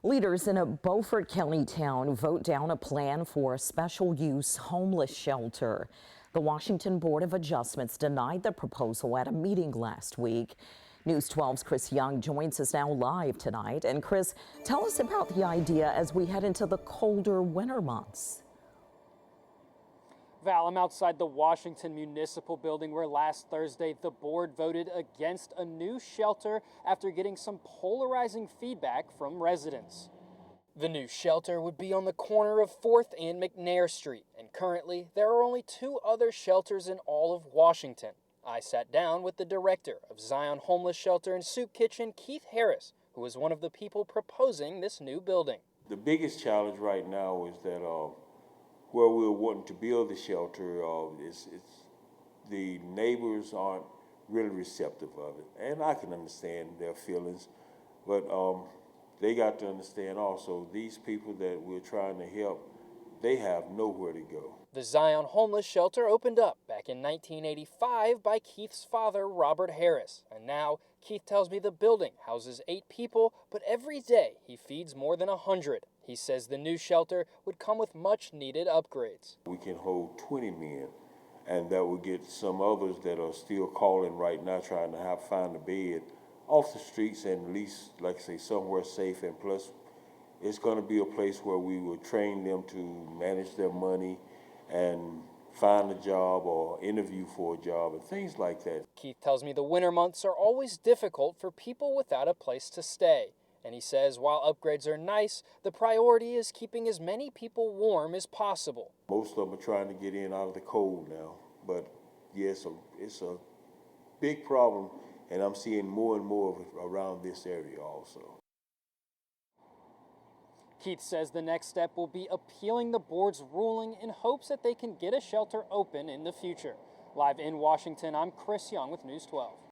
Leaders in a Beaufort County town vote down a plan for a special use homeless shelter. The Washington Board of Adjustments denied the proposal at a meeting last week. News 12's Chris Young joins us now live tonight. And Chris, tell us about the idea as we head into the colder winter months. Val, I'm outside the Washington Municipal Building where last Thursday the board voted against a new shelter after getting some polarizing feedback from residents. The new shelter would be on the corner of 4th and McNair Street, and currently there are only 2 other shelters in all of Washington. I sat down with the director of Zion Homeless Shelter and Soup Kitchen, Keith Harris, who was one of the people proposing this new building. The biggest challenge right now is that where we're wanting to build the shelter, the neighbors aren't really receptive of it. And I can understand their feelings, but they got to understand also these people that we're trying to help, they have nowhere to go. The Zion Homeless Shelter opened up back in 1985 by Keith's father, Robert Harris. And now Keith tells me the building houses 8 people, but every day he feeds more than 100. He says the new shelter would come with much needed upgrades. We can hold 20 men, and that will get some others that are still calling right now trying to find a bed off the streets and at least, like I say, somewhere safe. And plus, it's going to be a place where we will train them to manage their money and find a job or interview for a job and things like that. Keith tells me the winter months are always difficult for people without a place to stay. And he says while upgrades are nice, the priority is keeping as many people warm as possible. Most of them are trying to get in out of the cold now, but yes, it's a big problem, and I'm seeing more and more of it around this area also. Keith says the next step will be appealing the board's ruling in hopes that they can get a shelter open in the future. Live in Washington, I'm Chris Young with News 12.